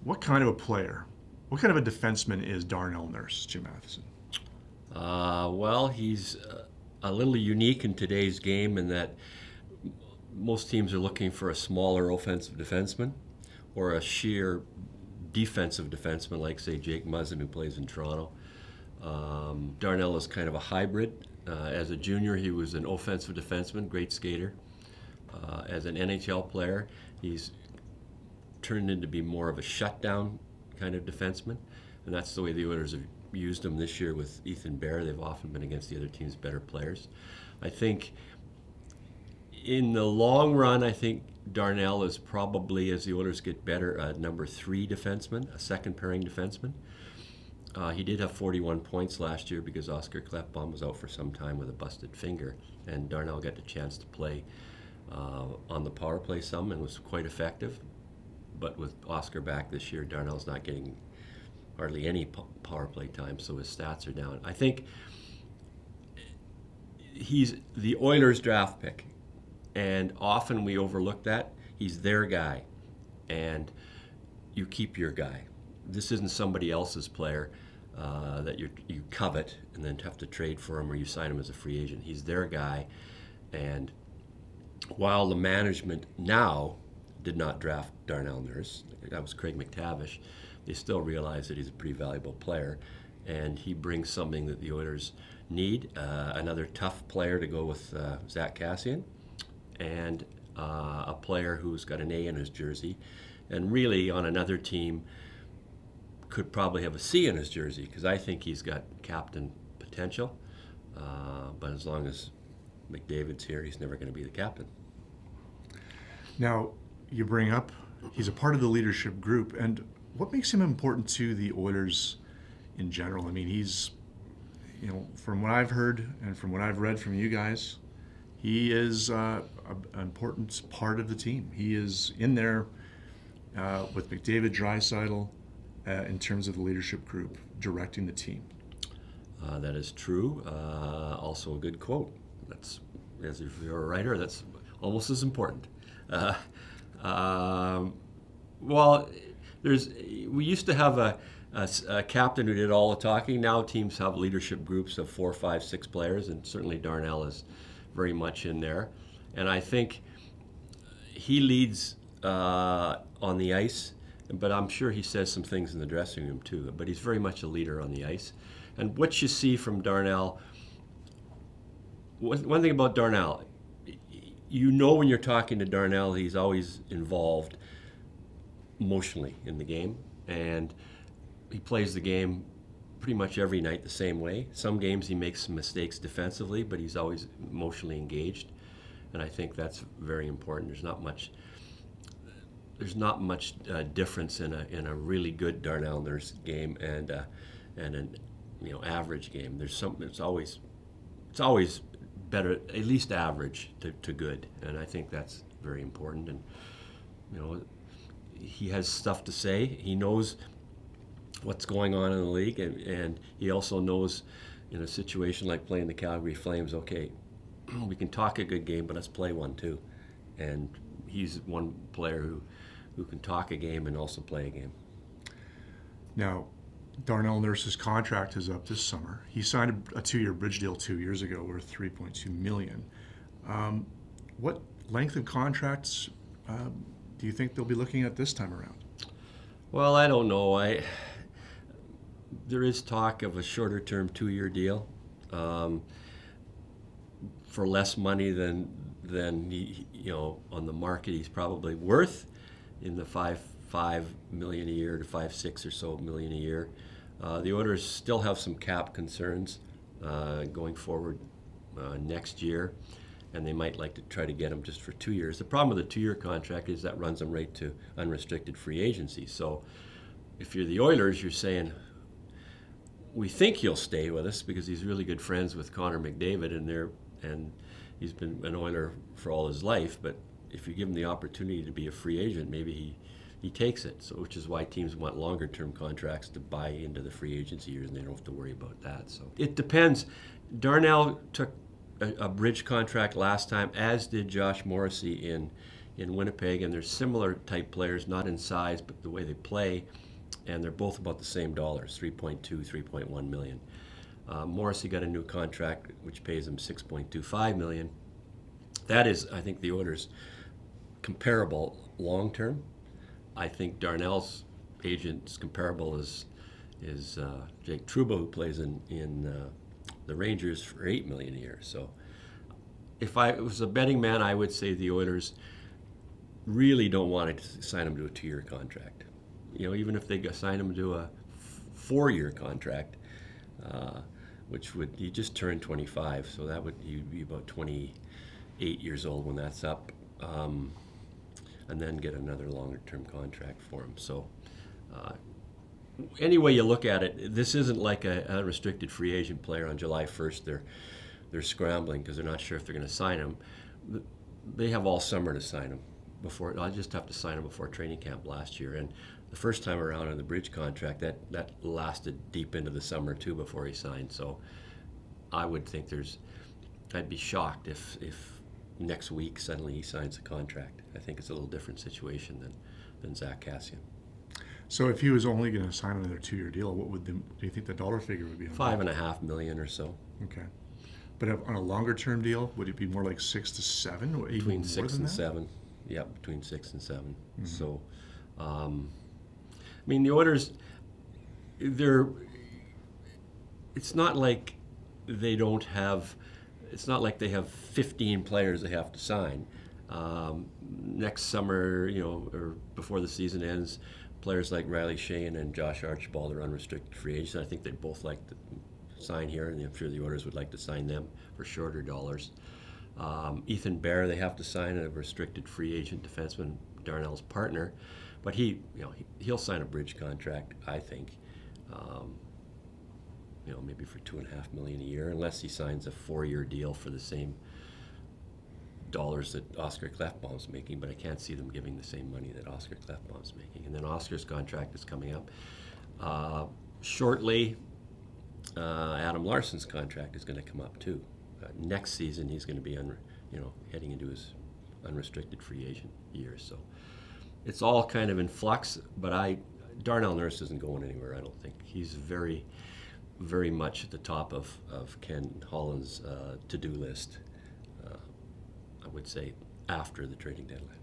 What kind of a player, what kind of a defenseman is Darnell Nurse, Jim Matheson? Well, he's a little unique in today's game in that most teams are looking for a smaller offensive defenseman or a sheer defensive defenseman, like, say, Jake Muzzin, who plays in Toronto. Darnell is kind of a hybrid. As a junior, he was an offensive defenseman, great skater. As an NHL player, he's turned into be more of a shutdown kind of defenseman, and that's the way the Oilers have used him this year with Ethan Bear. They've often been against the other team's better players. I think in the long run, I think Darnell is probably, as the Oilers get better, a number 3 defenseman, a second pairing defenseman. He did have 41 points last year because Oscar Klefbom was out for some time with a busted finger, and Darnell got the chance to play on the power play some and was quite effective. But with Oscar back this year, Darnell's not getting hardly any power play time, so his stats are down. I think he's the Oilers draft pick, and often we overlook that. He's their guy, and you keep your guy. This isn't somebody else's player that you covet and then have to trade for him or you sign him as a free agent. He's their guy, and while the management now did not draft Darnell Nurse, that was Craig McTavish, they still realize that he's a pretty valuable player, and he brings something that the Oilers need, another tough player to go with Zach Kassian, and a player who's got an A in his jersey, and really on another team could probably have a C in his jersey, because I think he's got captain potential, but as long as McDavid's here, he's never going to be the captain. Now, you bring up he's a part of the leadership group, and what makes him important to the Oilers in general? I mean, he's, from what I've heard and from what I've read from you guys, he is an important part of the team. He is in there with McDavid, Draisaitl, in terms of the leadership group, directing the team. That is true. Also a good quote. That's, as if you're a writer, that's almost as important. Well, we used to have a captain who did all the talking. Now teams have leadership groups of 4, 5, 6 players, and certainly Darnell is very much in there. And I think he leads on the ice, but I'm sure he says some things in the dressing room too. But he's very much a leader on the ice. And what you see from Darnell, one thing about Darnell, when you're talking to Darnell, he's always involved emotionally in the game, and he plays the game pretty much every night the same way. Some games he makes some mistakes defensively, but he's always emotionally engaged, and I think that's very important. There's not much difference in a really good Darnell Nurse game and an average game. It's always better, at least average to good, and I think that's very important. And he has stuff to say. He knows what's going on in the league, and he also knows in a situation like playing the Calgary Flames, okay, we can talk a good game, but let's play one too. And he's one player who can talk a game and also play a game. Now, Darnell Nurse's contract is up this summer. He signed a 2-year bridge deal 2 years ago worth $3.2 million. What length of contracts do you think they'll be looking at this time around? Well, I don't know. There is talk of a shorter-term 2-year deal for less money than he, on the market he's probably worth, in the $5 million a year to 5-6 or so million a year. The Oilers still have some cap concerns going forward next year, and they might like to try to get him just for 2 years. The problem with a 2-year contract is that runs him right to unrestricted free agency. So if you're the Oilers, you're saying, we think he'll stay with us because he's really good friends with Connor McDavid, and he's been an Oiler for all his life. But if you give him the opportunity to be a free agent, maybe he takes it. So, which is why teams want longer-term contracts to buy into the free agency years, and they don't have to worry about that. So it depends. Darnell took a bridge contract last time, as did Josh Morrissey in Winnipeg, and they're similar type players, not in size, but the way they play, and they're both about the same dollars, 3.2, 3.1 million. Morrissey got a new contract which pays him 6.25 million. That is, I think, the Oilers' comparable long term. I think Darnell's agent's comparable is Jake Trouba, who plays in the Rangers for $8 million a year. So, if I was a betting man, I would say the Oilers really don't want to sign him to a 2-year contract. Even if they sign him to a 4-year contract, which would, he just turned 25, so that would, he'd be about 28 years old when that's up, and then get another longer-term contract for him. So, any way you look at it, this isn't like a unrestricted free agent player on July 1st. They're scrambling because they're not sure if they're going to sign him. They have all summer to sign him. I just have to sign him before training camp last year, and the first time around on the bridge contract, that lasted deep into the summer too before he signed. So I would think I'd be shocked if next week suddenly he signs a contract. I think it's a little different situation than Zach Kassian. So if he was only going to sign another 2-year deal, what do you think the dollar figure would be? $5.5 million or so. Okay. But on a longer term deal, would it be more like 6 to 7, or even Between more 6 than and that? 7. Yeah, between 6 and 7. Mm-hmm. So, the Oilers, it's not like they don't have, it's not like they have 15 players they have to sign. Next summer, or before the season ends, players like Riley Shane and Josh Archibald are unrestricted free agents. I think they'd both like to sign here, and I'm sure the Oilers would like to sign them for shorter dollars. Ethan Bear, they have to sign, a restricted free agent defenseman, Darnell's partner, but he'll sign a bridge contract, I think. Maybe for $2.5 million a year, unless he signs a 4-year deal for the same dollars that Oscar Klefbom's making. But I can't see them giving the same money that Oscar Klefbom's making. And then Oscar's contract is coming up shortly. Adam Larson's contract is going to come up too. Next season, he's going to be heading into his unrestricted free agent year. So it's all kind of in flux. But Darnell Nurse isn't going anywhere. I don't think he's very, very much at the top of Ken Holland's to-do list. I would say after the trading deadline.